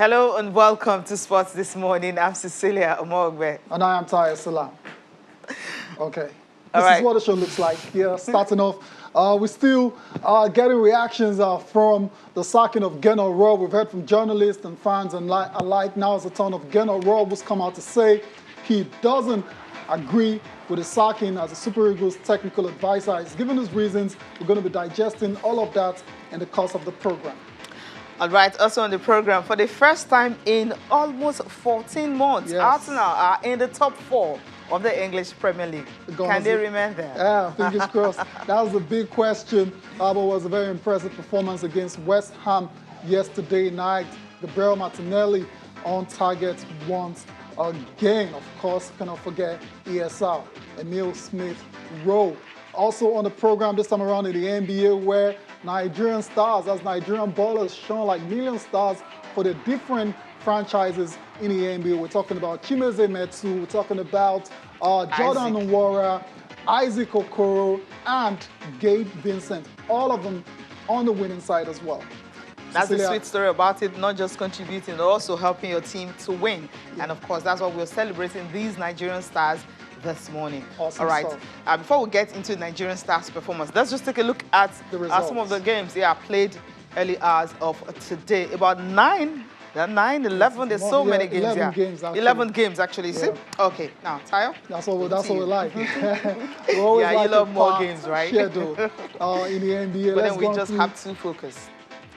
Hello and welcome to Sports This Morning. I'm Cecilia Omogbe. And I am Taya Salam. Okay. All This right. is what the show looks like. Yeah, starting off, we're still getting reactions from the sacking of Gernot Rohr. We've heard from journalists and fans alike. Now it's the turn of Gernot Rohr, who's come out to say he doesn't agree with the sacking as a Super Eagles technical advisor. He's given his reasons. We're going to be digesting all of that in the course of the program. All right, also on the program, for the first time in almost 14 months, Yes. Arsenal are in the top 4 of the English Premier League. Can they remain there? Yeah, fingers crossed. That was the big question. But it was a very impressive performance against West Ham yesterday night. Gabriel Martinelli on target once again. Of course, cannot forget ESR, Emil Smith-Rowe. Also on the program this time around in the NBA, where Nigerian stars, as Nigerian ballers, shone like million stars for the different franchises in the NBA. We're talking about Chimeze Metu, we're talking about Jordan Nwora, Isaac Okoro, and Gabe Vincent. All of them on the winning side as well. That's Cecilia, the sweet story about it, not just contributing, but also helping your team to win. Yeah. And of course, that's what we're celebrating these Nigerian stars this morning. Awesome. All right. Before we get into Nigerian stars' performance, let's just take a look at some of the games they are played early hours of today. About 11, there's so many games 11 games, actually. 11 games, actually. See? Okay, now, Tayo? That's what we like. We always like you love more games, right? Schedule, in the NBA. But then we just have to focus.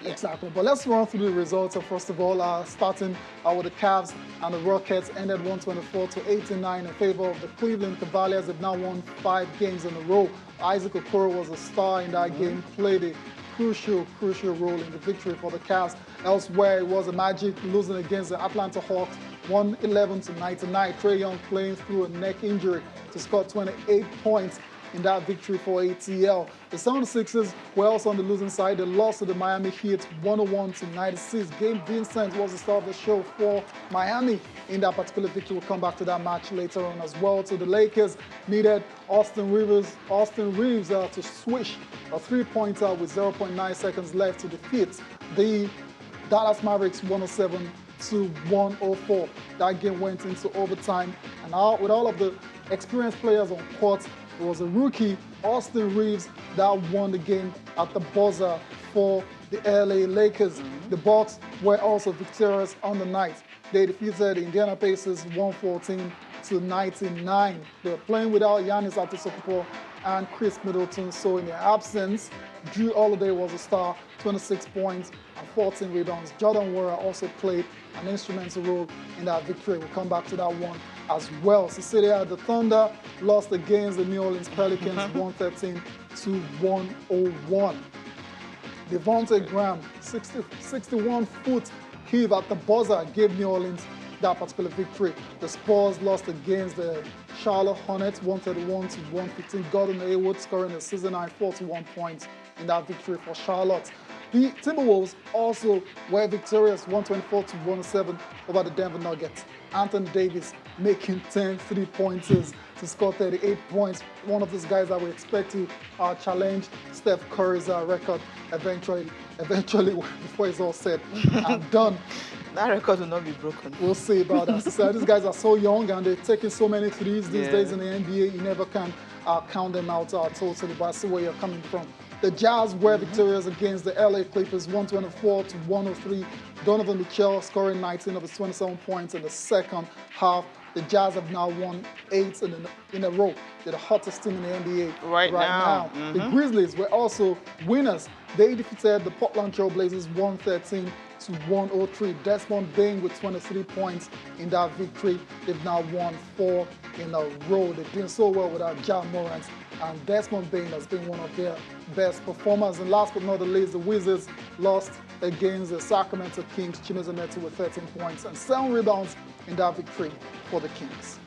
Yeah. Exactly. But let's run through the results. First of all, starting with the Cavs and the Rockets, ended 124-89 in favor of the Cleveland Cavaliers. They've now won 5 games in a row. Isaac Okoro was a star in that game, played a crucial role in the victory for the Cavs. Elsewhere, it was a Magic losing against the Atlanta Hawks, 111-99. Trae Young playing through a neck injury to score 28 points in that victory for ATL. The 76ers were also on the losing side. They lost to the Miami Heat 101-96. Gabe Vincent was the star of the show for Miami in that particular victory. We'll come back to that match later on as well. So the Lakers needed Austin Reeves to swish a 3-pointer with 0.9 seconds left to defeat the Dallas Mavericks 107-104. That game went into overtime, and now with all of the experienced players on court, it was a rookie, Austin Reeves, that won the game at the buzzer for the LA Lakers. The Bucks were also victorious on the night. They defeated the Indiana Pacers 114-99. They were playing without Giannis Antetokounmpo and Chris Middleton, so in their absence, Drew Holiday was a star, 26 points and 14 rebounds. Jordan Nwora also played an instrumental role in that victory. We'll come back to that one as well. Cecilia, the Thunder lost against the New Orleans Pelicans 113-101. Devontae Graham, 61-foot heave at the buzzer gave New Orleans that particular victory. The Spurs lost against the Charlotte Hornets 131-115. Gordon Hayward scoring a season-high 41 points in that victory for Charlotte. The Timberwolves also were victorious 124-107 over the Denver Nuggets. Anthony Davis making 10 3-pointers to score 38 points. One of those guys that we expect to challenge Steph Curry's record eventually, before it's all said and done. That record will not be broken. We'll see about that. So these guys are so young and they're taking so many threes these days in the NBA. You never can count them out totally, but I see where you're coming from. The Jazz were victorious against the LA Clippers 124-103. Donovan Mitchell scoring 19 of his 27 points in the second half. The Jazz have now won 8 in a row. They're the hottest team in the NBA right now. The Grizzlies were also winners. They defeated the Portland Trail Blazers 113-103. Desmond Bain with 23 points in that victory. They've now won 4 in a row. They're doing so well without Ja Morant, and Desmond Bain has been one of their best performers. And last but not the least, the Wizards lost against the Sacramento Kings. Chimeze Metu with 13 points and 7 rebounds in that victory for the Kings.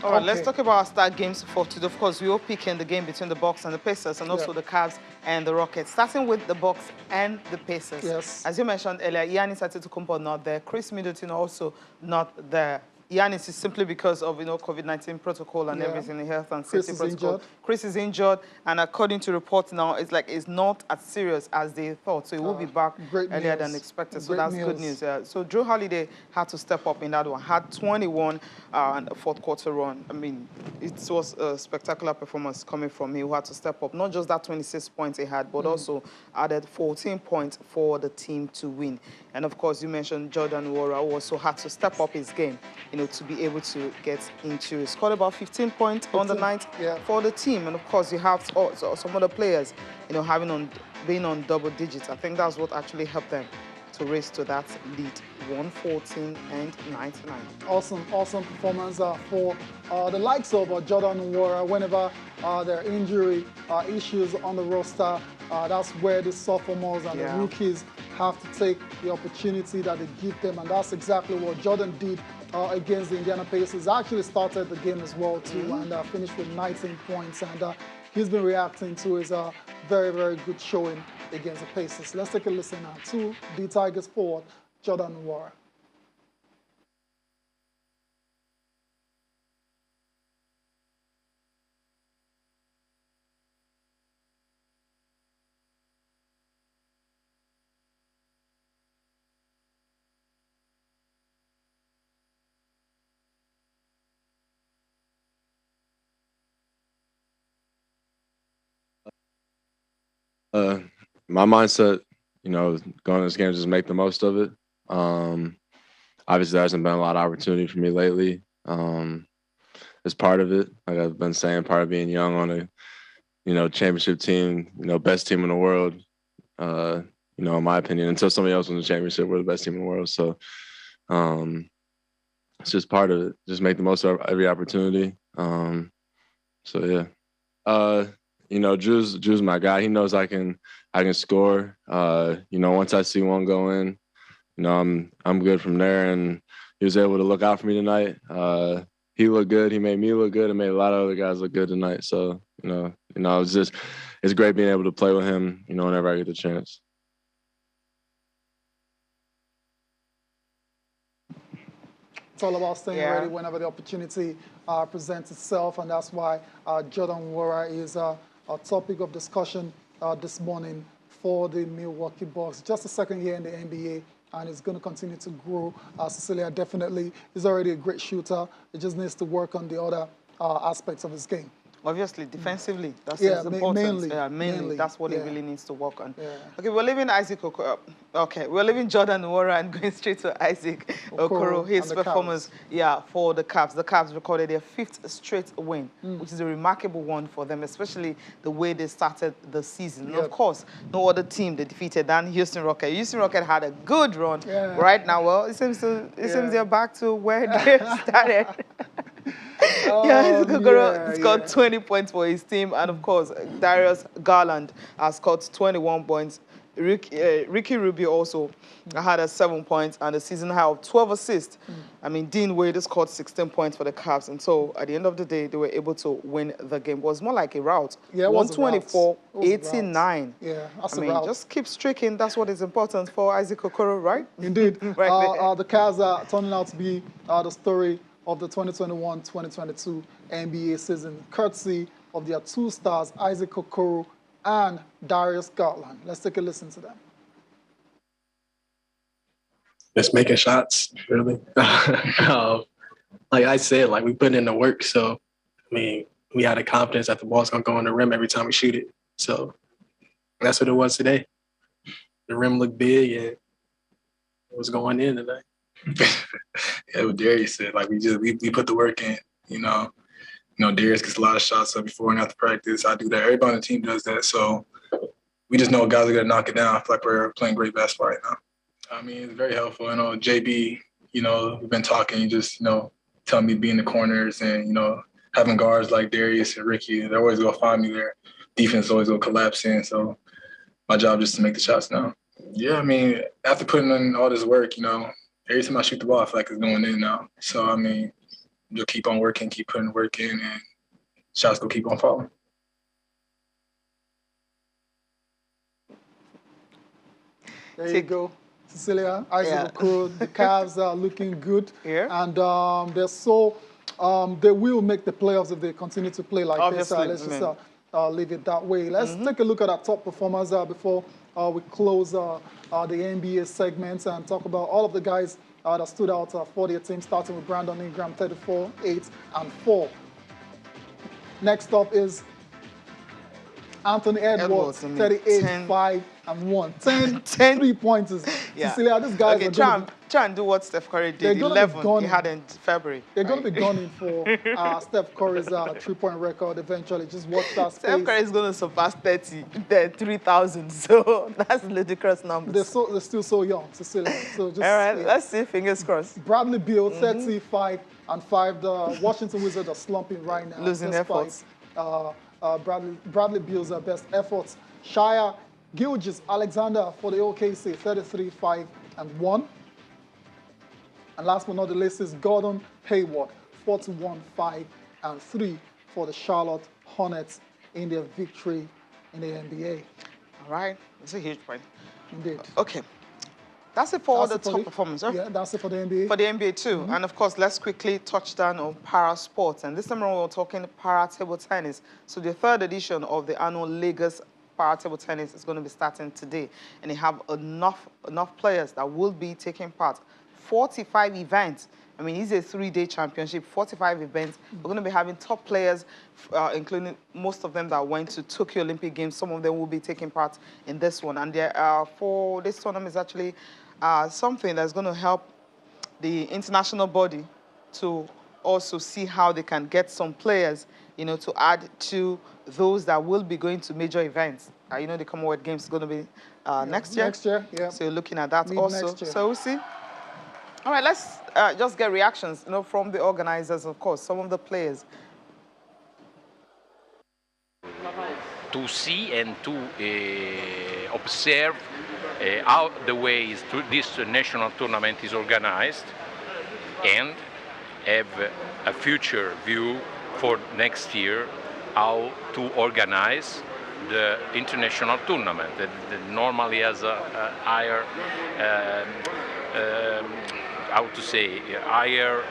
All right, let's talk about our start games for today. Of course, we will pick in the game between the Bucks and the Pacers, and also the Cavs and the Rockets. Starting with the Bucks and the Pacers. Yes. As you mentioned earlier, Giannis Antetokounmpo not there. Chris Middleton also not there. Yanis is simply because of, COVID-19 protocol and everything, the health and Chris safety is protocol. injured. Chris is injured, and according to reports now, it's not as serious as they thought. So he will be back earlier than expected. So that's good news. So Drew Holiday had to step up in that one. Had 21 and a fourth quarter run. I mean, it was a spectacular performance coming from him. Who had to step up. Not just that 26 points he had, but also added 14 points for the team to win. And of course, you mentioned Jordan Rohr also had to step up his game, to be able to get into it. Scored about 15 points on the night for the team. And of course, you have some other players, being on double digits. I think that's what actually helped them to race to that lead, 114 and 99. Awesome performance for the likes of Jordan Rohr. Whenever there are injury issues on the roster, that's where the sophomores and the rookies have to take the opportunity that they give them, and that's exactly what Jordan did against the Indiana Pacers. Actually started the game as well too, and finished with 19 points. And he's been reacting to his very, very good showing against the Pacers. Let's take a listen now to the Tigers forward, Jordan Rohr. My mindset, going to this game, just make the most of it. Obviously, there hasn't been a lot of opportunity for me lately. It's part of it. Like I've been saying, part of being young on a, championship team, best team in the world. In my opinion, until somebody else wins the championship, we're the best team in the world. So it's just part of it. Just make the most of every opportunity. So yeah. Drew's my guy. He knows I can score. Once I see one go in, I'm good from there. And he was able to look out for me tonight. He looked good. He made me look good and made a lot of other guys look good tonight. So, it's great being able to play with him, whenever I get the chance. It's all about staying ready whenever the opportunity presents itself, and that's why Jordan Rohr is a topic of discussion this morning for the Milwaukee Bucks. Just a second year in the NBA, and it's going to continue to grow. Cecilia definitely is already a great shooter. He just needs to work on the other aspects of his game. Obviously, defensively, that's important. Mainly, that's what he really needs to work on. Okay, we're leaving Isaac Okoro. Okay, we're leaving Jordan Rohr and going straight to Isaac Okoro. His performance, for the Cavs. The Cavs recorded their 5th straight win, which is a remarkable one for them, especially the way they started the season. And of course, no other team they defeated than Houston Rockets. Houston Rockets had a good run right now. Well, it seems they're back to where they started. He's got 20 points for his team, and of course, Darius Garland has scored 21 points. Ricky Rubio also had 7 points and a season high of 12 assists. I mean, Dean Wade scored 16 points for the Cavs, and so at the end of the day, they were able to win the game. It was more like a rout. 124-89. Yeah, that's a rout. Just keep streaking. That's what is important for Isaac Okoro, right? Indeed. The Cavs are turning out to be the story of the 2021-2022 NBA season, courtesy of their 2 stars, Isaac Okoro and Darius Garland. Let's take a listen to them. Just making shots, really. Like I said, we put in the work. So, I mean, we had the confidence that the ball's going to go on the rim every time we shoot it. So that's what it was today. The rim looked big and it was going in today. Yeah, what Darius said, we put the work in, Darius gets a lot of shots up before and after practice. I do that. Everybody on the team does that. So we just know guys are going to knock it down. I feel like we're playing great basketball right now. I mean, it's very helpful. JB, we've been talking, just, telling me to be in the corners and, having guards like Darius and Ricky, they're always going to find me there. Defense always going to collapse in. So my job is to make the shots now. Yeah, I mean, after putting in all this work, every time I shoot the ball, I feel like it's going in now. So, I mean, just keep on working, keep putting work in, and shots will keep on falling. There you go. Cecilia, Isaac Okoro, the Cavs are looking good. Yeah. And they will make the playoffs if they continue to play like this. Let's just leave it that way. Let's take a look at our top performers before we close the NBA segments and talk about all of the guys that stood out for their team, starting with Brandon Ingram, 34, 8, and 4. Next up is Anthony Edwards, 38, 5, and 1. 10 3-pointers. Yeah. Cecilia, these guys are going to try and do what Steph Curry did, 11 he had in February. They're going to be gunning for Steph Curry's 3-point record eventually. Just watch that space. Steph Curry is going to surpass 3,000, so that's ludicrous numbers. They're still so young, Cecilia. So just, all right, let's see, fingers crossed. Bradley Beal, 35 and 5. The Washington Wizards are slumping right now. Losing efforts. Bradley Beal's best efforts. Shia Gilgeous-Alexander for the OKC, 33, 5, and 1. And last but not the least is Gordon Hayward, 41, 5, and 3 for the Charlotte Hornets in their victory in the NBA. All right, it's a huge point. Indeed. Okay. That's it for all the top performers, right? Yeah, that's it for the NBA. For the NBA too. And of course, let's quickly touch down on para sports. And this time around, we're talking para table tennis. So the 3rd edition of the annual Lagos para table tennis is going to be starting today. And they have enough players that will be taking part. 45 events. I mean, it's a 3-day championship, 45 events. We're going to be having top players, including most of them that went to Tokyo Olympic Games. Some of them will be taking part in this one. And for this tournament is actually something that's going to help the international body to also see how they can get some players, to add to those that will be going to major events. The Commonwealth Games is going to be next year. Next year, yeah. So you're looking at that also. So we'll see. All right, let's just get reactions, from the organizers, of course, some of the players. To see and to observe how the way this national tournament is organized and have a future view for next year how to organize the international tournament that normally has a higher higher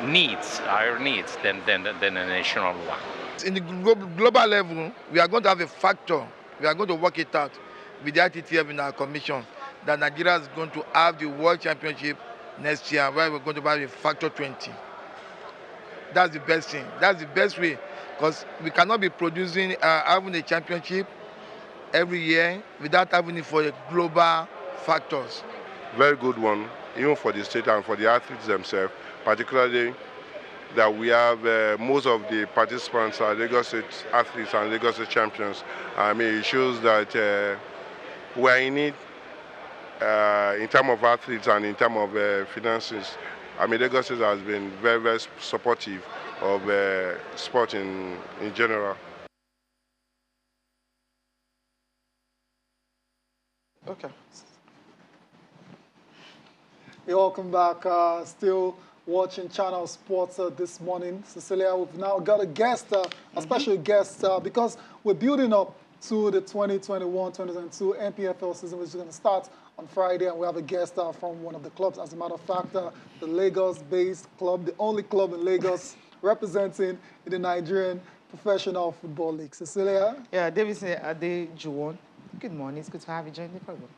needs than a national one. In the global level, we are going to have a factor. We are going to work it out with the ITTF in our commission that Nigeria is going to have the World Championship next year, where we're going to have a factor 20. That's the best thing. That's the best way, because we cannot be producing, having a championship every year without having it for the global factors. Very good one, even for the state and for the athletes themselves, particularly that we have most of the participants are Lagos State athletes and Lagos State champions. I mean, it shows that we're in it in terms of athletes and in terms of finances. I mean, Lagos State has been very, very supportive of sport in general. Okay. You're welcome back. Still watching Channel Sports this morning. Cecilia, we've now got a guest, a special guest, because we're building up to the 2021-2022 MPFL season, which is going to start on Friday, and we have a guest from one of the clubs. As a matter of fact, the Lagos-based club, the only club in Lagos representing the Nigerian Professional Football League. Cecilia? Yeah, Davidson Adejuwon. Good morning. It's good to have you join the program.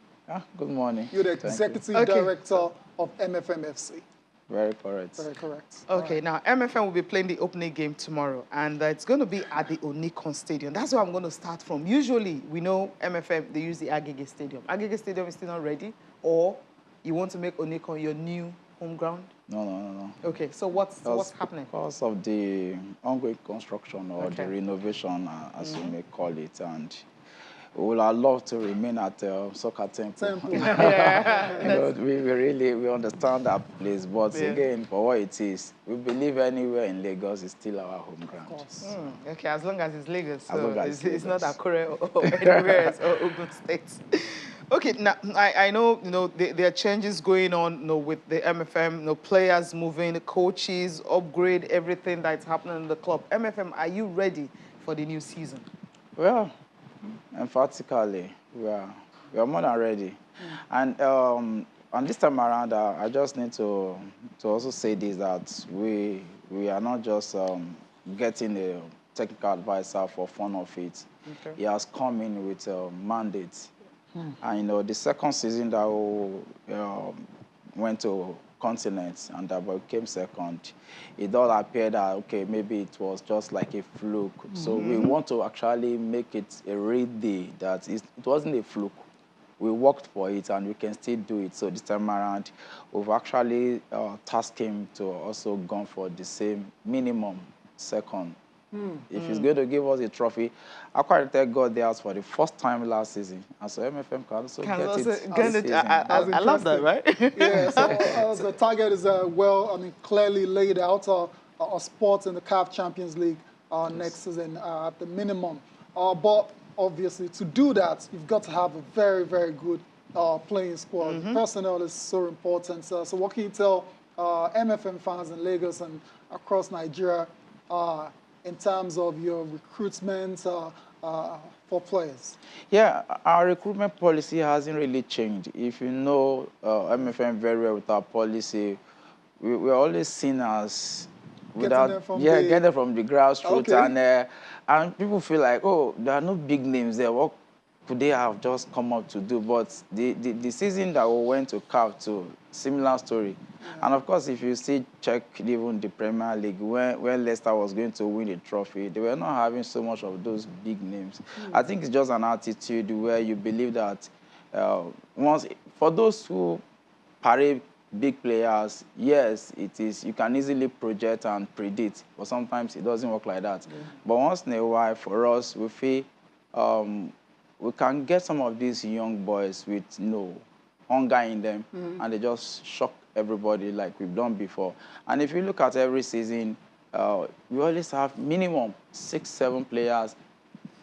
Good morning. You're the Executive Director of MFM FC. Very correct. Very correct. Okay, now MFM will be playing the opening game tomorrow, and it's going to be at the Onikon Stadium. That's where I'm going to start from. Usually, we know MFM, they use the Agege Stadium. Agege Stadium is still not ready, or you want to make Onikon your new home ground? No. Okay, so what's happening? Because of the ongoing construction or the renovation, as you may call it, and we would have loved to remain at Soccer Temple. Yeah. We understand that place, but again, for what it is, we believe anywhere in Lagos is still our home ground. Of course. Okay, as long as it's Lagos, so as long as it's not Akure or anywhere else or Ogun State. Okay, now I know there are changes going on with the MFM, players moving, coaches, upgrade, everything that's happening in the club. MFM, are you ready for the new season? Well, emphatically, we are We are more than ready. And this time around, I just need to also say this, that we are not just getting a technical advisor for fun of it. Okay. He has come in with a mandate. And, you know, the second season that we went to continents and that we came second, it all appeared that, okay, maybe it was just like a fluke. So we want to actually make it a real deal that it wasn't a fluke. We worked for it and we can still do it. So this time around, we've actually tasked him to also go for the same minimum second. If he's going to give us a trophy, I quite thank God they asked for the first time last season. And so MFM can also get it this season. I love that, right? Yeah, so the target is clearly laid out. A spot in the CAF Champions League next season at the minimum. But obviously, to do that, you've got to have a very, very good playing squad. Personnel is so important. So what can you tell MFM fans in Lagos and across Nigeria in terms of your recruitment for players? Yeah, our recruitment policy hasn't really changed. If you know MFM very well with our policy, we're always seen as getting them from the grassroots. Okay. And people feel like, oh, there are no big names there. What could they have just come up to do? But the season that we went to CAF to, similar story. And of course, if you see, check even the Premier League, when Leicester was going to win the trophy, they were not having so much of those big names. I think it's just an attitude where you believe that for those who parade big players, yes, it is. You can easily project and predict, but sometimes it doesn't work like that. But once in a while, for us, we feel we can get some of these young boys with hunger in them, and they just shock everybody like we've done before. And if you look at every season, we always have minimum 6-7 players,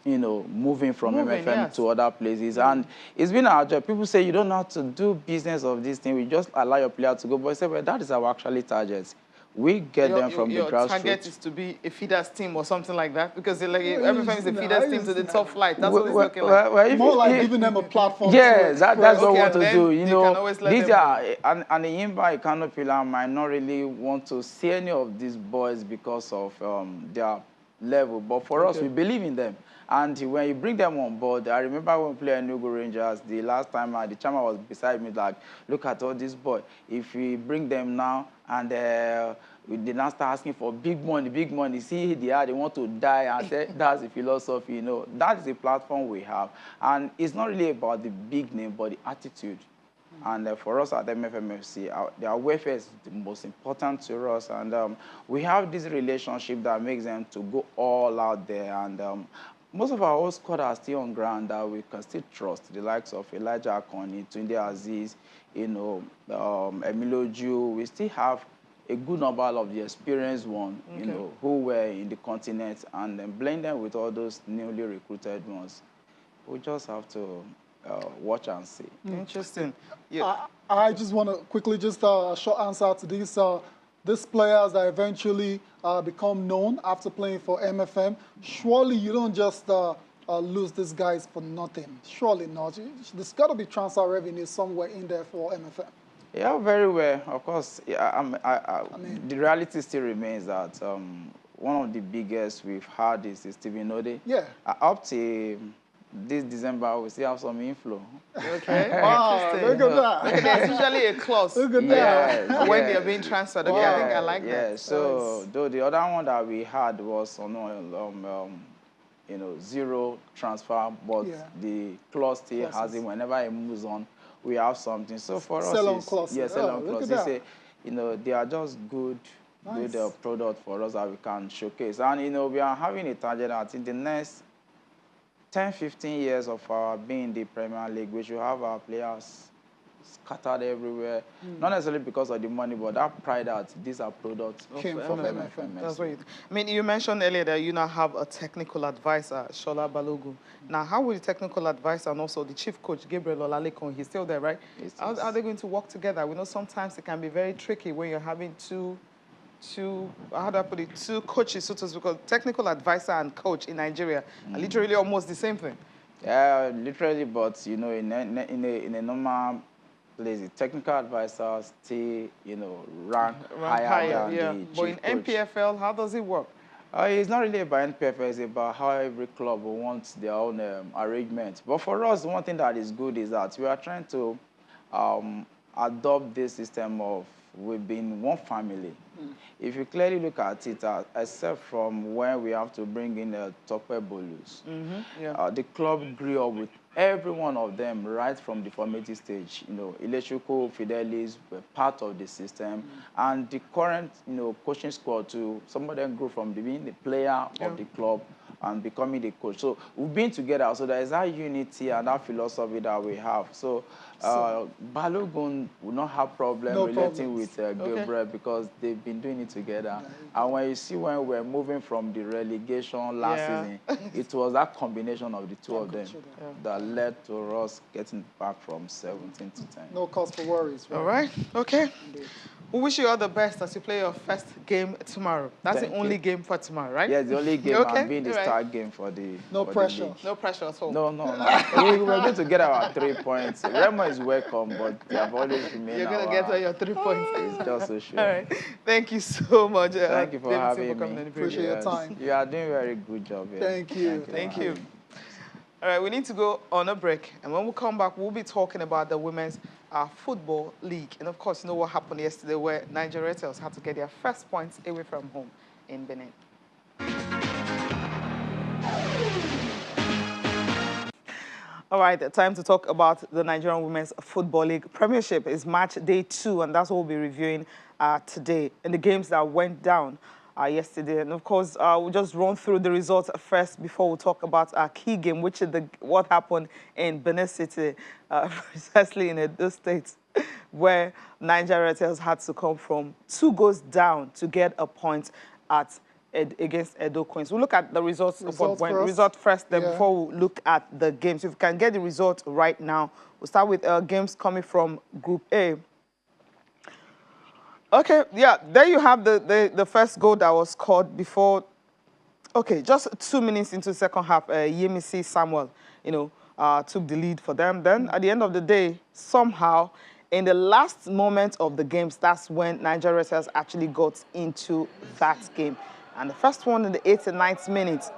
moving from MFM to other places. And it's been our job. People say you don't have to do business of this thing. We just allow your player to go. But I say, well, that is our actually target. We get them from the grassroots. Your target is to be a feeders team or something like that? Because MFM is a feeders team to the top flight. That's what it's looking like. More like giving them a platform. Yes, that's what we want to do. These are, and the Imba Ikanopila might not really want to see any of these boys because of their level. But for us, we believe in them. And when you bring them on board, I remember when we played Enugu Rangers, the last time the chairman was beside me, like, look at all these boys. If we bring them now and we did not start asking for big money, see, they want to die. And say, that's the philosophy, That is the platform we have. And it's not really about the big name, but the attitude. And for us at MFM FC, their welfare is the most important to us. And we have this relationship that makes them to go all out there. And most of our old squad are still on ground that we can still trust. The likes of Elijah Akoni, Tunde Aziz, Emilio Ju. We still have a good number of the experienced ones, who were in the continent, and then blend them with all those newly recruited ones. We just have to watch and see. Interesting. I just want to quickly a short answer to this. These players that eventually become known after playing for MFM, surely you don't just lose these guys for nothing. Surely not. There's got to be transfer revenue somewhere in there for MFM. Yeah, very well. Of course, the reality still remains that one of the biggest we've had is Stephen Ode. Yeah. Up to this December, we still have some inflow. Okay. Wow, look at that. There's usually a clause. Look at that. When they're being transferred. Okay, I think I like that. Yeah, so though the other one that we had was zero transfer, but the clause still has it. Whenever it moves on, we have something. So for us, sell-on clause. Yeah, sell-on clause. They say, they are just good product for us that we can showcase. And we are having a target that in the next 10-15 years of our being in the Premier League, we should have our players scattered everywhere. Not necessarily because of the money, but that pride that these are products came from MFM. That's what you mentioned earlier that you now have a technical advisor, Shola Balogun. Now, how will the technical advisor and also the chief coach, Gabriel Olalekon, he's still there, right? How are they going to work together? We know sometimes it can be very tricky when you're having two coaches, so to speak, because technical advisor and coach in Nigeria are literally almost the same thing. Yeah, literally, but you know, in a normal place, the technical advisor still, you know, rank higher than the But chief in coach. MPFL, how does it work? It's not really about NPFL, it's about how every club wants their own arrangement. But for us, one thing that is good is that we are trying to adopt this system of we've been one family. If you clearly look at it, except from when we have to bring in Tope Bolus, the club grew up with every one of them right from the formative stage. You know, Electrical, Fidelis were part of the system, and the current, you know, coaching squad too. Some of them grew from being the player of the club and becoming the coach. So we've been together. So there is that unity and that philosophy that we have. So Balogun will not have problem relating with Gabriel because they've been doing it together. And when you see when we're moving from the relegation last season, it was that combination of the two of them that led to us getting back from 17 to 10. No cause for worries. Right? All right. Okay. Indeed. We wish you all the best as you play your first game tomorrow. That's the only game for tomorrow, right? Yeah, the only game and being the start game for the No pressure. No pressure at all. No. We're going to get our 3 points. Remo is welcome, but they have always remained. You're going to get all your 3 points. It's just so sure. All right. Thank you so much. Thank you for having me. Appreciate your time. You are doing a very good job here. Thank you. Thank you. All right, we need to go on a break. And when we come back, we'll be talking about the Women's Football League. And, of course, you know what happened yesterday where Nigeria Rattles had to get their first points away from home in Benin. All right, time to talk about the Nigerian Women's Football League Premiership. It's match day 2, and that's what we'll be reviewing today. And the games that went down yesterday. And, of course, we'll just run through the results first before we talk about our key game, which is what happened in Benin City, precisely in Edo State, where Nigeria Rattles had to come from 2 goals down to get a point against Edo Queens. We'll look at the results first, then before we look at the games. If you can get the result right now, we'll start with games coming from Group A. Okay, yeah, there you have the first goal that was scored before. Okay, just 2 minutes into the second half, Yemisi Samuel, you know, took the lead for them. Then at the end of the day, somehow, in the last moment of the games, that's when Nigeria Rattles actually got into that game. And the first one in the 8th and 9th minute,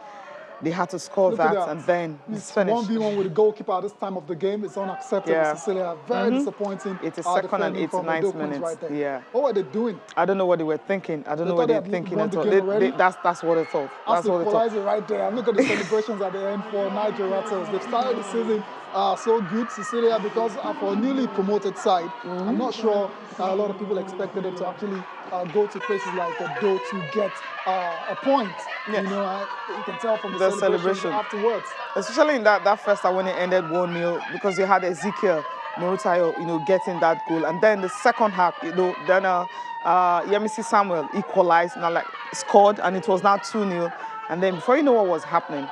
they had to score that, and then it's finished. 1v1 with the goalkeeper at this time of the game. It's unacceptable. Cecilia, very disappointing. 82nd and 89th minutes. Right there. Yeah. What were they doing? I don't know what they were thinking. I don't know what they were thinking at all. That's what I thought. That's what I thought. Right there. And look at the celebrations at the end for Nigeria Rattles. They've started the season so good, Cecilia, because for a newly promoted side, I'm not sure a lot of people expected them to actually go to places like Edo to get a point. You know, you can tell from the celebration afterwards. Especially in that first half when it ended 1-0, because you had Ezekiel Morutayo, you know, getting that goal. And then the second half, you know, then Yemisi Samuel equalized, scored, and it was now 2-0. And then before you know what was happening,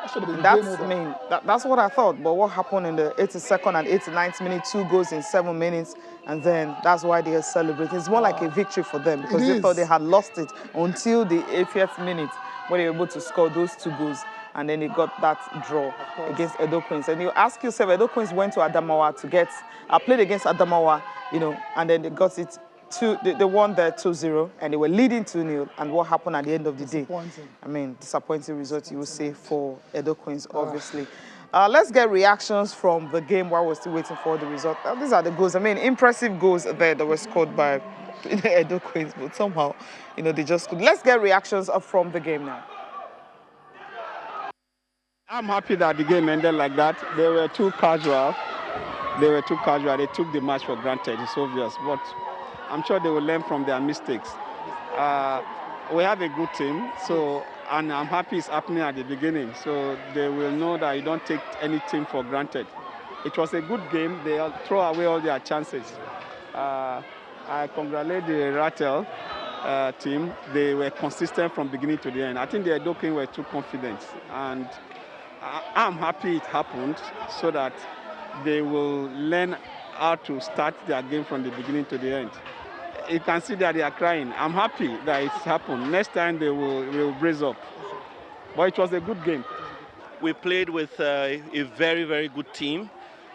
that's what I thought. But what happened in the 82nd and 89th minute, 2 goals in 7 minutes, and then that's why they are celebrating. It's more like a victory for them because they thought they had lost it until the 80th minute when they were able to score those 2 goals. And then they got that draw against Edo Queens. And you ask yourself, Edo Queens went to Adamawa to played against Adamawa, you know, and then they got it. They won there 2-0, and they were leading 2-0. And what happened at the end of the day? I mean, disappointing result, you would say, for Edo Queens, obviously. Let's get reactions from the game while we're still waiting for the result. These are the goals. I mean, impressive goals there that were scored by the Edo Queens, but somehow, you know, they just could. Let's get reactions from the game now. I'm happy that the game ended like that. They were too casual. They took the match for granted, it's obvious. But I'm sure they will learn from their mistakes. We have a good team, and I'm happy it's happening at the beginning. So they will know that you don't take any team for granted. It was a good game. They throw away all their chances. I congratulate the Rattle team. They were consistent from beginning to the end. I think the Edo Queens were too confident. And I'm happy it happened so that they will learn how to start their game from the beginning to the end. You can see that they are crying. I'm happy that it's happened. Next time they will brace up. But it was a good game. we played with a very, very good team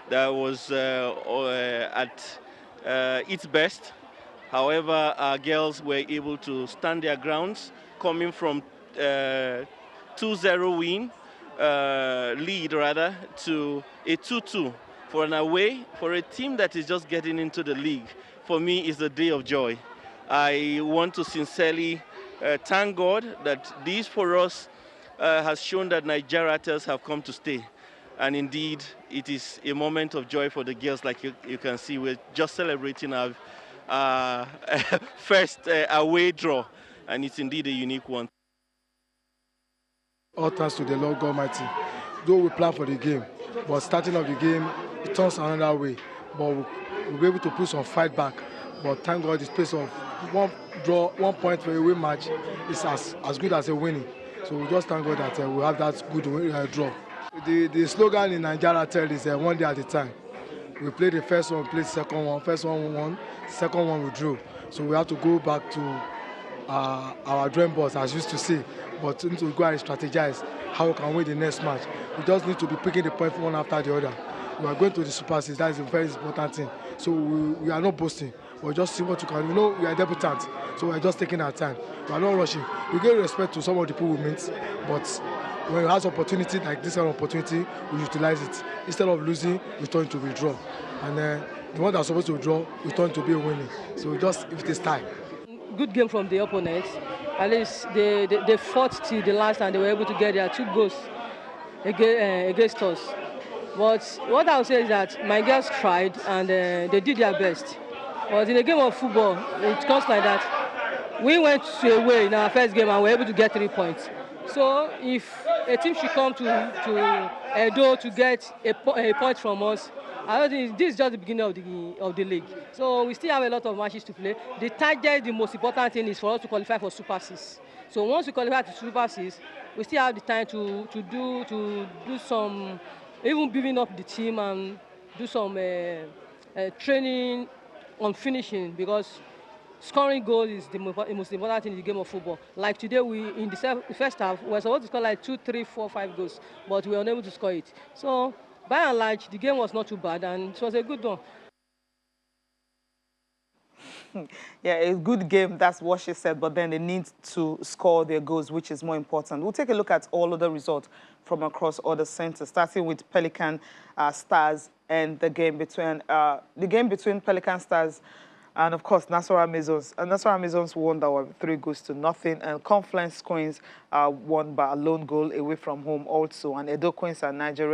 that was at its best. However, our girls were able to stand their grounds, coming from 2-0 win, lead rather, to a 2-2 for an away, for a team that is just getting into the league. For me, is a day of joy. I want to sincerely thank God that this for us has shown that Nigerians have come to stay. And indeed, it is a moment of joy for the girls. Like you can see, we're just celebrating our first away draw, and it's indeed a unique one. All thanks to the Lord God Almighty. Though we plan for the game, but starting of the game, it turns another way. But we'll be able to put some fight back. But thank God, the space of 1 point for a win match is as good as a winning. So we just thank God that we have that good draw. The slogan in Nigeria is one day at a time. We played the first one, played the second one. First one we won, second one we drew. So we have to go back to our dream boss, as used to say, but we need to go and strategize how we can win the next match. We just need to be picking the point one after the other. We are going to the Super Six, that is a very important thing. So we are not boasting, we're just seeing what you can. You know, we are debutants, so we're just taking our time. We are not rushing. We give respect to some of the people we meet, but when we have opportunity like this kind of opportunity, we utilize it. Instead of losing, we turn to withdraw. And the one that's supposed to withdraw, we turn to be winning. So just if it is time. Good game from the opponents. At least they fought till the last and they were able to get their 2 goals against us. But what I would say is that my girls tried and they did their best. But in a game of football, it comes like that. We went away in our first game and were able to get 3 points. So if a team should come to Edo to get a point from us, I don't think this is just the beginning of the league. So we still have a lot of matches to play. The target, the most important thing is for us to qualify for Super 6. So once we qualify to Super 6, we still have the time to do some, even building up the team and do some training on finishing, because scoring goals is the most important thing in the game of football. Like today, in the first half, we were supposed to score like 2, 3, 4, 5 goals, but we were unable to score it. So by and large, the game was not too bad, and it was a good one. Yeah, a good game, that's what she said, but then they need to score their goals, which is more important. We'll take a look at all of the results from across other centers, starting with Pelican Stars and the game between Pelican Stars and, of course, Nasarawa Maisons. And Nasarawa Maisons won that one 3-0, and Confluence Queens won by a lone goal away from home also. And Edo Queens and Niger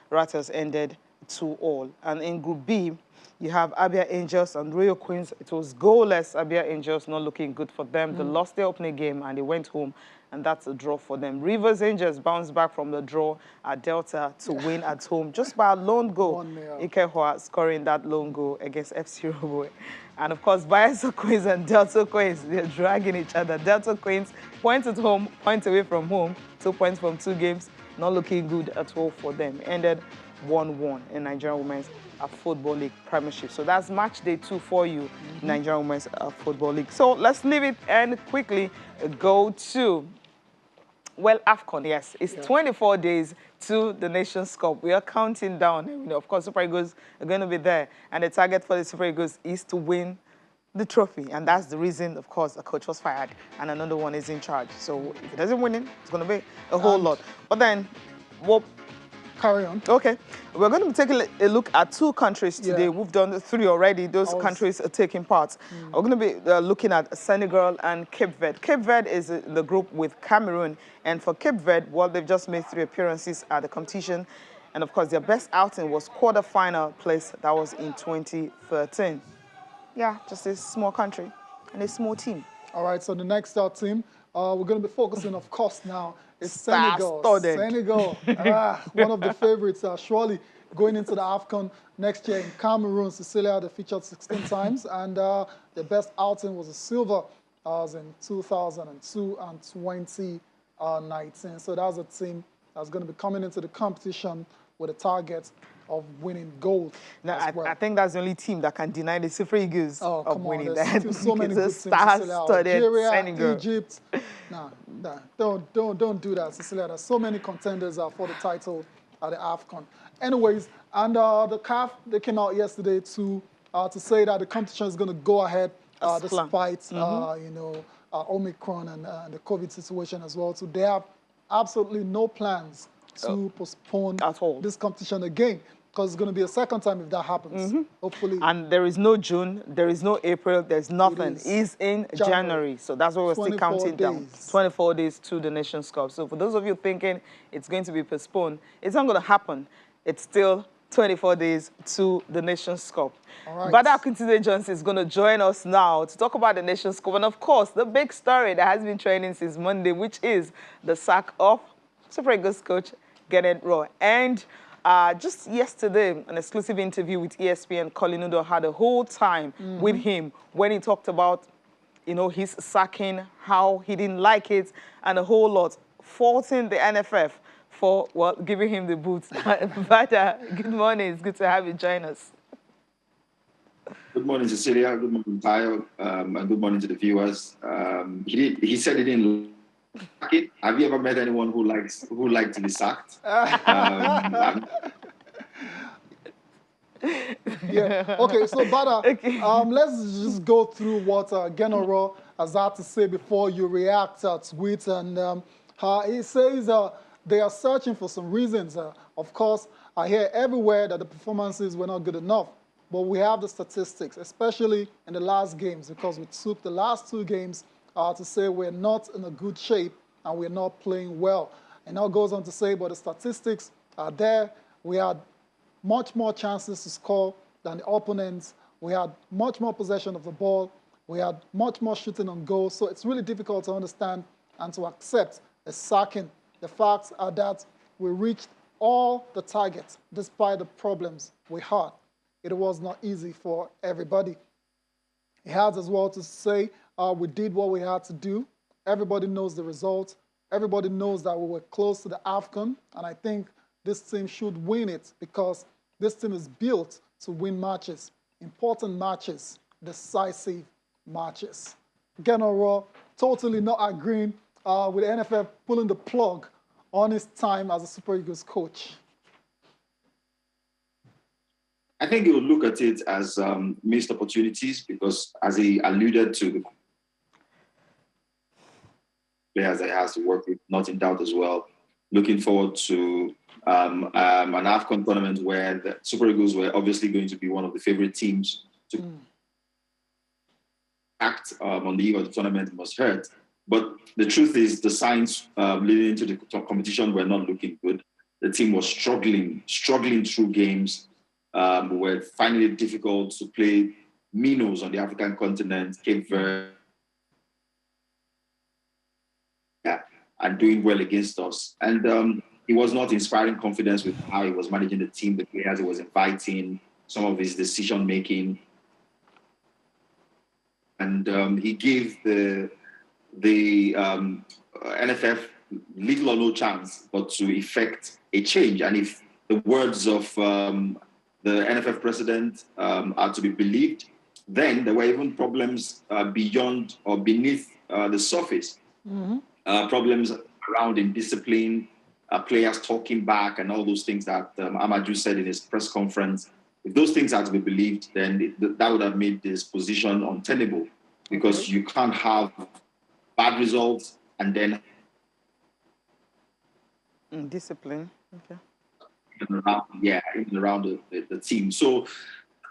Ratters ended 2-2. And in Group B, you have Abia Angels and Royal Queens. It was goalless. Abia Angels not looking good for them. They lost their opening game and they went home, and that's a draw for them. Rivers Angels bounced back from the draw at Delta to win at home just by a lone goal. Ikehua scoring that lone goal against FC Robo. And of course, Bayelsa Queens and Delta Queens, they're dragging each other. Delta Queens points at home, points away from home, 2 points from 2 games, not looking good at all for them. Ended 1-1 in Nigerian Women's Football League Premiership. So that's match day 2 for you, Nigerian Women's Football League. So let's leave it and quickly go to, well, AFCON, yes. It's 24 days to the Nations Cup. We are counting down. You know, of course, Super Eagles are going to be there. And the target for the Super Eagles is to win the trophy. And that's the reason, of course, the coach was fired and another one is in charge. So if he doesn't win it, it's going to be a whole lot. But then, what? Carry on. Okay. We're going to take a look at 2 countries today. We've done 3 already. Those countries are taking part. We're going to be looking at Senegal and Cape Verde. Cape Verde is in the group with Cameroon. And for Cape Verde, well, they've just made 3 appearances at the competition. And, of course, their best outing was quarter-final place. That was in 2013. Yeah, just a small country and a small team. All right, so the next team, we're going to be focusing, of course, now. It's Senegal. Senegal, one of the favorites, surely going into the AFCON next year in Cameroon. Cecilia, they featured 16 times, and their best outing was a silver. Was in 2002 and 2019. So that's a team that's going to be coming into the competition with a target of winning gold. No, I think that's the only team that can deny the Super Eagles of winning that. There's so many good teams, Cecilia. Algeria, Egypt. Nah, don't do that, Cecilia. There's so many contenders for the title at the AFCON. Anyways, and the CAF, they came out yesterday to say that the competition is going to go ahead despite, Omicron and the COVID situation as well. So they have absolutely no plans to postpone this competition again, because it's going to be a second time if that happens, hopefully. And there is no June, there is no April, there's nothing. It's in January. So that's what we're still counting down. 24 days to the Nations Cup. So for those of you thinking it's going to be postponed, it's not going to happen. It's still 24 days to the Nations Cup. All right. Bada Akintunde Johnson is going to join us now to talk about the Nations Cup. And of course, the big story that has been trending since Monday, which is the sack of Super Eagles coach Gernot Rohr. And just yesterday, an exclusive interview with ESPN, Colin Udo had a whole time with him when he talked about, his sacking, how he didn't like it, and a whole lot, faulting the NFF for, giving him the boots. Bada, good morning. It's good to have you join us. Good morning, Cecilia. Good morning, Tayo. And good morning to the viewers. He said he didn't like it. Have you ever met anyone who liked to be sacked? Yeah. Okay. So, Bada, let's just go through what Gernot Rohr has had to say before you react to it. And he says they are searching for some reasons. Of course, I hear everywhere that the performances were not good enough. But we have the statistics, especially in the last games, because we took the last 2 games to say we're not in a good shape and we're not playing well. And now goes on to say, but the statistics are there. We had much more chances to score than the opponents. We had much more possession of the ball. We had much more shooting on goal. So it's really difficult to understand and to accept a sacking. The facts are that we reached all the targets despite the problems we had. It was not easy for everybody. He has as well to say, we did what we had to do. Everybody knows the results. Everybody knows that we were close to the AFCON, and I think this team should win it because this team is built to win matches, important matches, decisive matches. Gernot Rohr totally not agreeing with the NFF pulling the plug on his time as a Super Eagles coach. I think he would look at it as missed opportunities because, as he alluded to, the players that he has to work with, not in doubt as well. Looking forward to an AFCON tournament where the Super Eagles were obviously going to be one of the favorite teams to act on the eve of the tournament must hurt. But the truth is the signs leading into the competition were not looking good. The team was struggling through games. Were finding it difficult to play minnows on the African continent, Cape Verde, and doing well against us. And he was not inspiring confidence with how he was managing the team, the players he was inviting, some of his decision-making. And he gave the NFF little or no chance but to effect a change. And if the words of the NFF president are to be believed, then there were even problems beyond or beneath the surface. Problems around indiscipline, players talking back, and all those things that Amadou said in his press conference. If those things are to be believed, then that would have made this position untenable because you can't have bad results and then discipline. Okay. Even around the team. So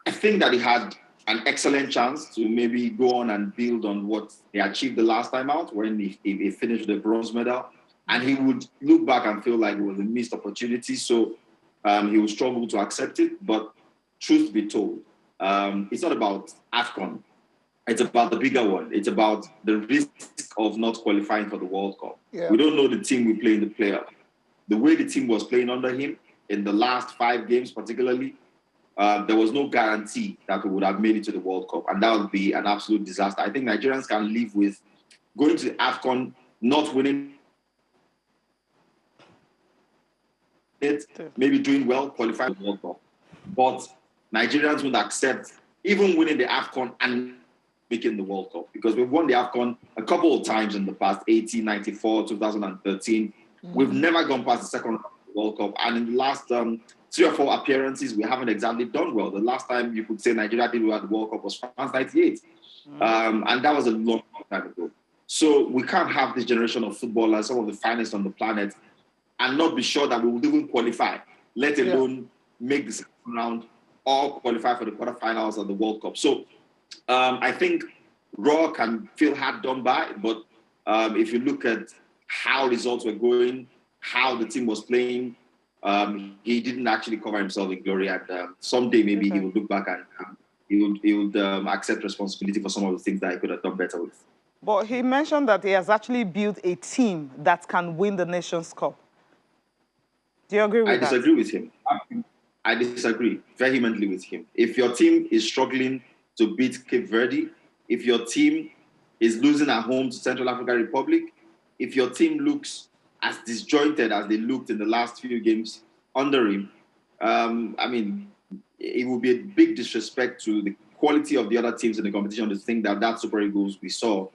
I think that he had an excellent chance to maybe go on and build on what he achieved the last time out when he finished the bronze medal. And he would look back and feel like it was a missed opportunity. So he would struggle to accept it. But truth be told, it's not about AFCON. It's about the bigger one. It's about the risk of not qualifying for the World Cup. Yeah. We don't know the team we play in the playoff. The way the team was playing under him, in the last 5 games particularly, there was no guarantee that we would have made it to the World Cup. And that would be an absolute disaster. I think Nigerians can live with going to AFCON, not winning it, maybe doing well, qualifying for the World Cup. But Nigerians would accept even winning the AFCON and making the World Cup, because we've won the AFCON a couple of times in the past, 1894, 2013. We've never gone past the second round of the World Cup. And in the last 3 or 4 appearances, we haven't exactly done well. The last time you could say Nigeria did well at the World Cup was France 98. And that was a long time ago. So we can't have this generation of footballers, some of the finest on the planet, and not be sure that we will even qualify, let alone make the second round or qualify for the quarterfinals of the World Cup. So I think Rohr can feel hard done by, but if you look at how results were going, how the team was playing, he didn't actually cover himself in glory. And someday maybe he will look back and he would accept responsibility for some of the things that he could have done better with. But he mentioned that he has actually built a team that can win the Nations Cup. Do you agree with that? I disagree with him. I disagree vehemently with him. If your team is struggling to beat Cape Verde, if your team is losing at home to Central African Republic, if your team looks as disjointed as they looked in the last few games under him, I mean, it would be a big disrespect to the quality of the other teams in the competition to think that Super Eagles we saw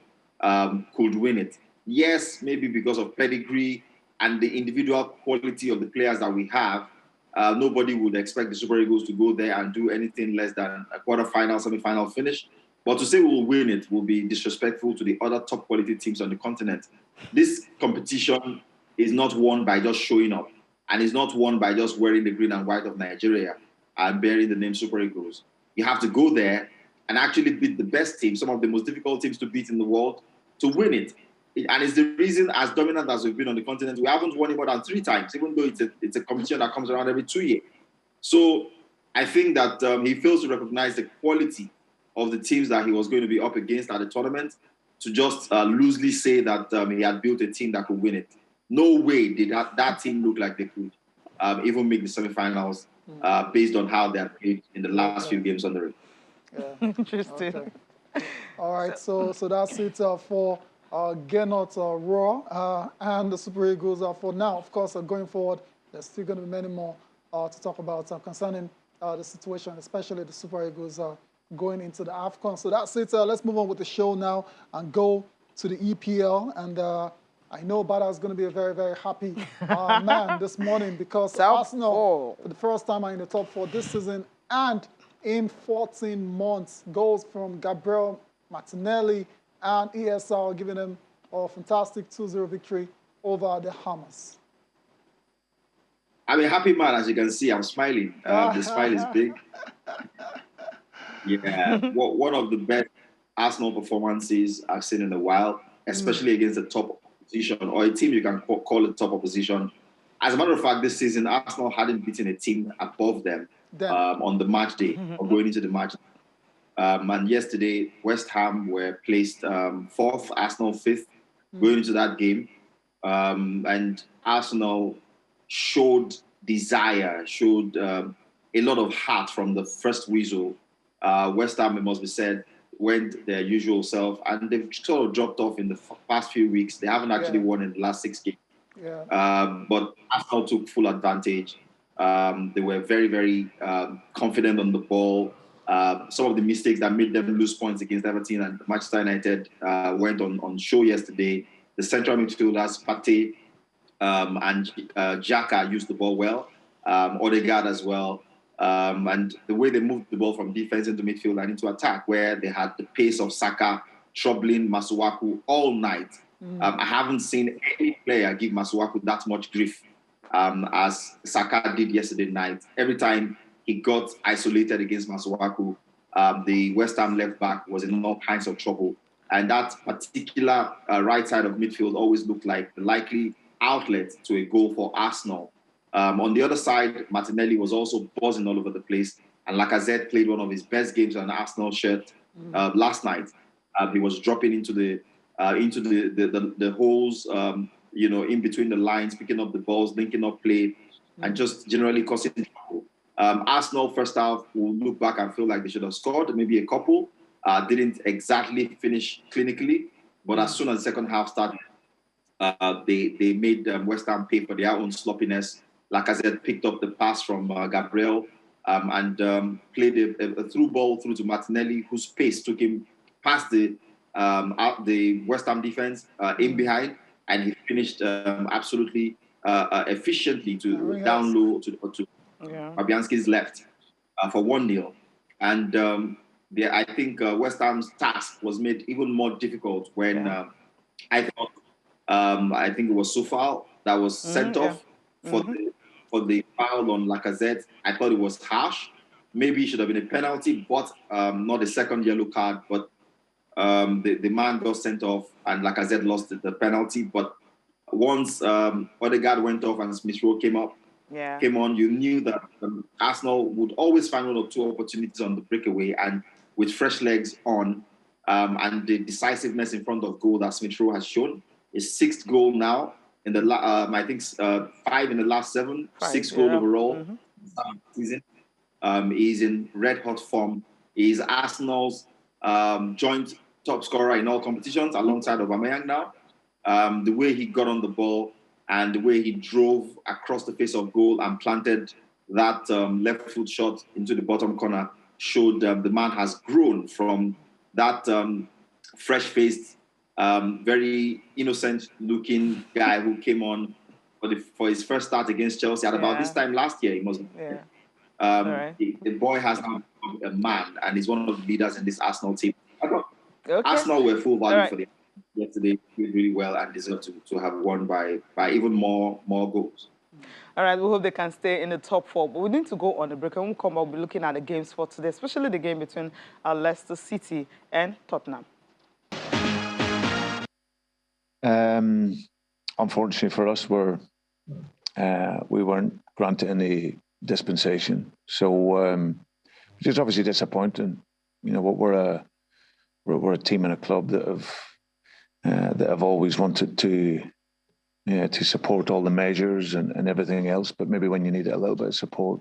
could win it. Yes, maybe because of pedigree and the individual quality of the players that we have, nobody would expect the Super Eagles to go there and do anything less than a quarterfinal, semi-final finish. But to say we will win it will be disrespectful to the other top quality teams on the continent. This competition is not won by just showing up, and is not won by just wearing the green and white of Nigeria and bearing the name Super Eagles. You have to go there and actually beat the best teams, some of the most difficult teams to beat in the world, to win it. And it's the reason, as dominant as we've been on the continent, we haven't won it more than 3 times, even though it's a competition that comes around every 2 years. So I think that he fails to recognize the quality of the teams that he was going to be up against at the tournament, to just loosely say that he had built a team that could win it. No way did that team look like they could even make the semifinals based on how they had played in the last few games under it. Yeah. Interesting. Okay. All right, so that's it for Gernot Rohr and the Super Eagles for now. Of course, going forward, there's still going to be many more to talk about concerning the situation, especially the Super Eagles going into the AFCON. So that's it. Let's move on with the show now and go to the EPL. And I know Bada is going to be a very, very happy man this morning, because Arsenal, for the first time, are in the top 4 this season, and in 14 months, goals from Gabriel Martinelli and ESR, giving them a fantastic 2-0 victory over the Hammers. I'm a happy man, as you can see. I'm smiling. The smile is big. Yeah, one of the best Arsenal performances I've seen in a while, especially against a top opposition, or a team you can call it top opposition. As a matter of fact, this season, Arsenal hadn't beaten a team above them on the match day, or going into the match. And yesterday, West Ham were placed 4th, Arsenal 5th, going into that game. And Arsenal showed desire, showed a lot of heart from the first whistle. West Ham, it must be said, went their usual self, and they've sort of dropped off in the past few weeks. They haven't actually won in the last 6 games. But Arsenal took full advantage. They were very, very confident on the ball. Some of the mistakes that made them lose points against Everton and Manchester United went on show yesterday. The central midfielders, Partey and Xhaka, used the ball well. Odegaard as well. And the way they moved the ball from defense into midfield and into attack, where they had the pace of Saka troubling Masuaku all night. I haven't seen any player give Masuaku that much grief as Saka did yesterday night. Every time he got isolated against Masuaku, the West Ham left back was in all kinds of trouble. And that particular right side of midfield always looked like the likely outlet to a goal for Arsenal. On the other side, Martinelli was also buzzing all over the place, and Lacazette played one of his best games on an Arsenal shirt last night. He was dropping into the holes, in between the lines, picking up the balls, linking up play, and just generally causing trouble. Arsenal first half will look back and feel like they should have scored, maybe a couple. Didn't exactly finish clinically, but as soon as the second half started, they made West Ham pay for their own sloppiness. Lacazette picked up the pass from Gabriel and played a through ball through to Martinelli, whose pace took him past the West Ham defense in behind, and he finished absolutely efficiently to down low to Fabianski's left for 1-0. And I think West Ham's task was made even more difficult when I think it was Sofal that was sent off for the foul on Lacazette. I thought it was harsh. Maybe it should have been a penalty, but not a second yellow card. But the man got sent off and Lacazette lost the penalty. But once Odegaard went off and Smith Rowe came on, you knew that Arsenal would always find 1 or 2 opportunities on the breakaway, and with fresh legs on and the decisiveness in front of goal that Smith Rowe has shown, his 6th goal now in the I think 5 in the last 7, 6 goal overall season. He's in red hot form. He's Arsenal's joint top scorer in all competitions alongside Aubameyang now. The way he got on the ball and the way he drove across the face of goal and planted that left foot shot into the bottom corner showed the man has grown from that fresh-faced, very innocent-looking guy who came on for his first start against Chelsea at about this time last year. He must the boy has now become a man, and he's one of the leaders in this Arsenal team. I thought Arsenal were full value for them yesterday. Did really well and deserve to have won by even more goals. All right, we hope they can stay in the top 4. But we need to go on a break. And when we come back, we'll be looking at the games for today, especially the game between Leicester City and Tottenham. Unfortunately for us, we weren't granted any dispensation. So, which is obviously disappointing. You know, we're a team and a club that have always wanted to support all the measures and everything else, but maybe when you need a little bit of support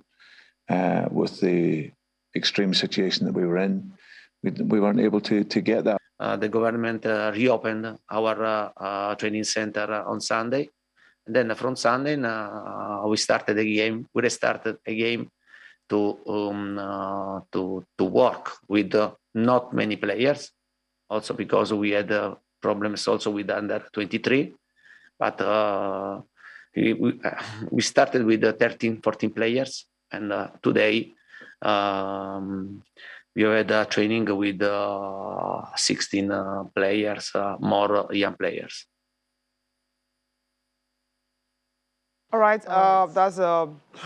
with the extreme situation that we were in, we weren't able to get that. The government reopened our training center on Sunday, and then from Sunday we restarted a game to work with not many players, also because we had problems also with under 23. But we started with 13, 14 players, and today we had training with 16 players, more young players. All right, that's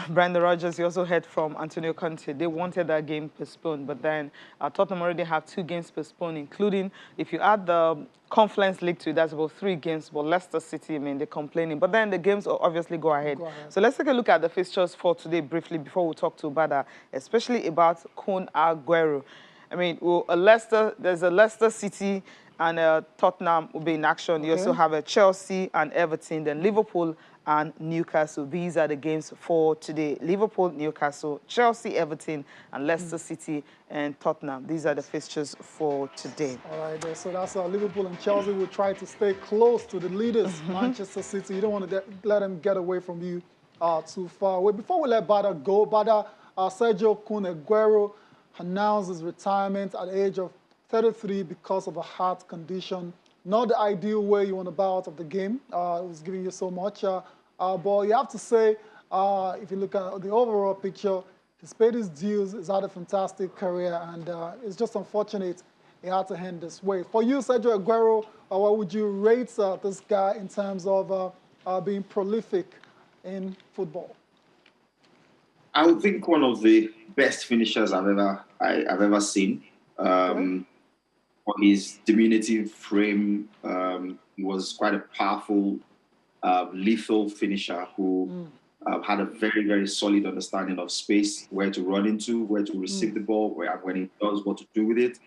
Brendan Rodgers. You also heard from Antonio Conte. They wanted that game postponed, but then Tottenham already have 2 games postponed, including, if you add the Conference League to it, that's about 3 games. But Leicester City, I mean, they're complaining. But then the games will obviously go ahead. So let's take a look at the fixtures for today briefly before we talk to Bada, especially about Kun Aguero. I mean, there's a Leicester City and Tottenham will be in action. You also have a Chelsea and Everton, then Liverpool and Newcastle. These are the games for today. Liverpool, Newcastle, Chelsea, Everton, and Leicester City and Tottenham. These are the fixtures for today. All right, so that's Liverpool and Chelsea will try to stay close to the leaders, Manchester City. You don't want to let them get away from you too far away. Before we let Bada go, Sergio Kun Aguero announced his retirement at the age of 33 because of a heart condition. Not the ideal way you want to bow out of the game. It was giving you so much. But you have to say, if you look at the overall picture, he's paid his dues, he's had a fantastic career, and it's just unfortunate he had to end this way. For you, Sergio Aguero, what would you rate this guy in terms of being prolific in football? I would think one of the best finishers I've ever seen. For his diminutive frame, he was quite a powerful, lethal finisher who had a very, very solid understanding of space, where to run into, where to receive the ball, when he does, what to do with it.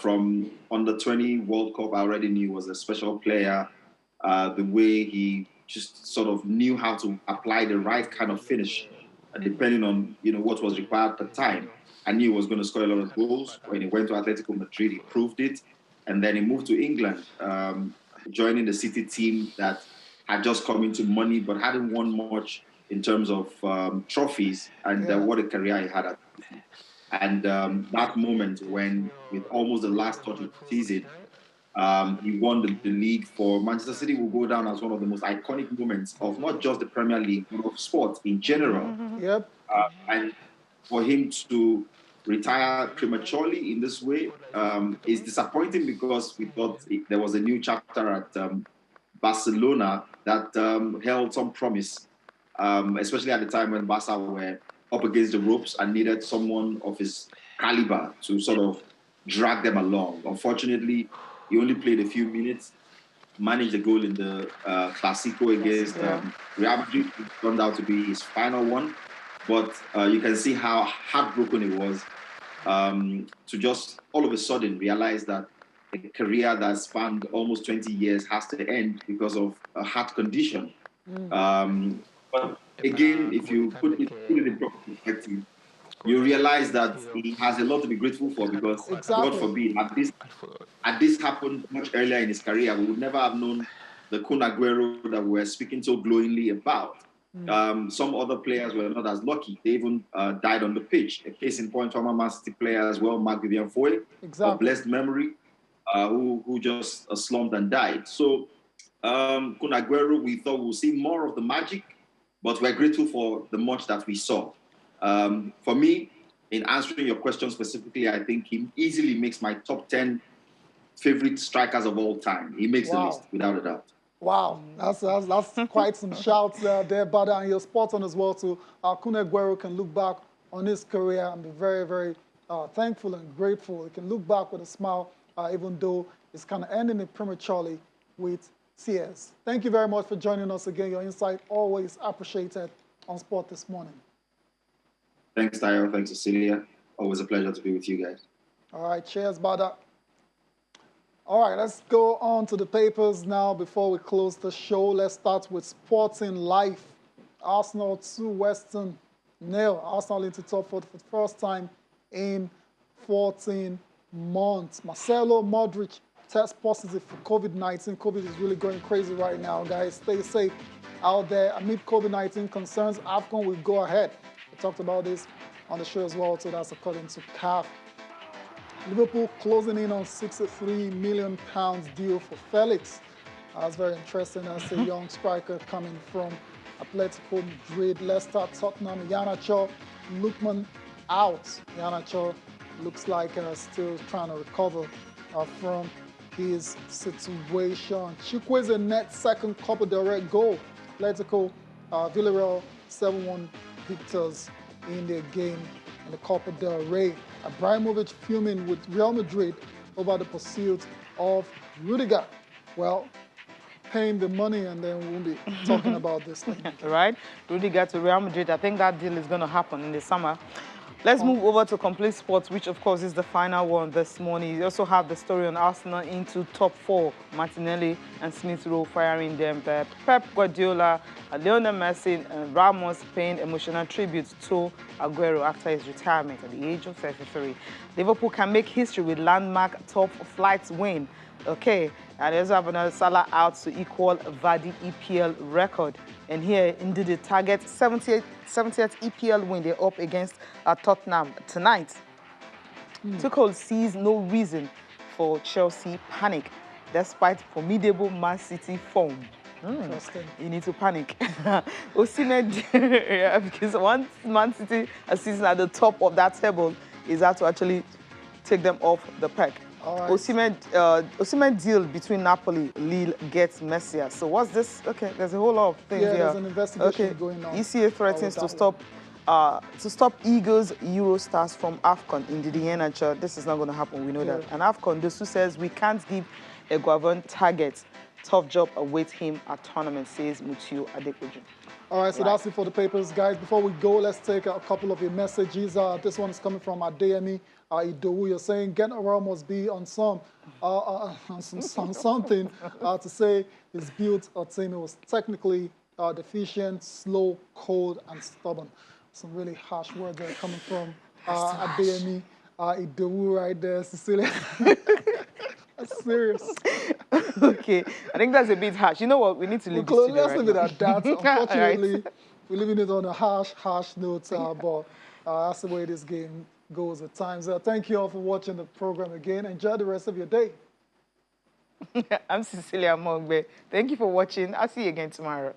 From under 20 World Cup, I already knew he was a special player. The way he just sort of knew how to apply the right kind of finish, depending on what was required at the time. I knew he was going to score a lot of goals. When he went to Atletico Madrid, he proved it. And then he moved to England, joining the City team that had just come into money but hadn't won much in terms of trophies and what a career he had at. And that moment when, with almost the last touch of the season, he won the league for Manchester City will go down as one of the most iconic moments of not just the Premier League, but of sports in general. Yep. And for him to retire prematurely in this way is disappointing because we thought there was a new chapter at Barcelona that held some promise, especially at the time when Barca were up against the ropes and needed someone of his caliber to sort of drag them along. Unfortunately, he only played a few minutes, managed a goal in the Clásico against Real Madrid. It turned out to be his final one. But you can see how heartbroken it was to just all of a sudden realize that a career that spanned almost 20 years has to end because of a heart condition. But again, if you put it in proper perspective, you realize that he has a lot to be grateful for because, God forbid, had this happened much earlier in his career, we would never have known the Kun Aguero that we were speaking so glowingly about. Some other players were not as lucky. They even died on the pitch. A case in point, former Man City player as well, Marc-Vivien Foé, of blessed memory, who just slumped and died. So Kun Aguero, we thought we'll see more of the magic, but we're grateful for the much that we saw. For me, in answering your question specifically, I think he easily makes my top 10 favorite strikers of all time. He makes the list, without a doubt. Wow, that's quite some shouts there, Bada, and you're spot on as well too. Kun Aguero can look back on his career and be very, very thankful and grateful. He can look back with a smile, even though it's kind of ending it prematurely with tears. Thank you very much for joining us again. Your insight always appreciated on Sport this morning. Thanks, Tayo. Thanks, Cecilia. Always a pleasure to be with you guys. All right, cheers, Bada. All right, let's go on to the papers now before we close the show. Let's start with Sporting Life. Arsenal 2, Western 0. Arsenal into top 4 for the first time in 14 months. Marcelo Modric test positive for COVID-19. COVID is really going crazy right now, guys. Stay safe out there. Amid COVID-19 concerns, AFCON will go ahead. We talked about this on the show as well, so that's according to CAF. Liverpool closing in on £63 million deal for Felix. That's very interesting. That's a young striker coming from Atletico Madrid. Leicester, Tottenham, Iheanacho, Lookman out. Iheanacho looks like still trying to recover from his situation. Chukwueze net second Copa del Rey goal. Atletico Villarreal 7-1 victors in their game in the Copa del Rey. Ibrahimovic fuming with Real Madrid over the pursuit of Rudiger. Well, paying the money and then we won't be talking about this thing. Right? Rudiger to Real Madrid. I think that deal is going to happen in the summer. Let's move over to Complete Sports, which, of course, is the final one this morning. You also have the story on Arsenal into top 4. Martinelli and Smith Rowe firing them. Pep Guardiola, Lionel Messi, and Ramos paying emotional tribute to Aguero after his retirement at the age of 33. Liverpool can make history with landmark top flight win. Okay, and there's another Salah out to equal Vardy EPL record. And here, indeed, the target 70th EPL win. They're up against Tottenham tonight. Tuchel sees no reason for Chelsea panic, despite formidable Man City form. You need to panic. Osimhen, because once Man City a season at the top of that table is that to actually take them off the peg. Right. Osimhen deal between Napoli, Lille gets messier. So what's this? Okay, there's a whole lot of things here. There's an investigation going on. ECA threatens to stop Eagles Eurostars from AFCON in the NHL. This is not going to happen. We know that. And AFCON, Dosu says we can't give a Guavon target. Tough job awaits him at tournament, says Mutiu Adekoju. All right, so that's it for the papers, guys. Before we go, let's take a couple of your messages. This one is coming from Adeyemi Idowu. You're saying Gernot Rohr must be on something to say he's built a team. It was technically deficient, slow, cold, and stubborn. Some really harsh words there coming from Adeyemi Idowu right there, Cecilia. That's serious. Okay, I think that's a bit harsh. You know what? We need to leave this let's leave it at that. Unfortunately we're leaving it on a harsh note, but that's the way this game goes at times. Thank you all for watching the program again. Enjoy the rest of your day. I'm Cecilia Mogbe. Thank you for watching. I'll see you again tomorrow.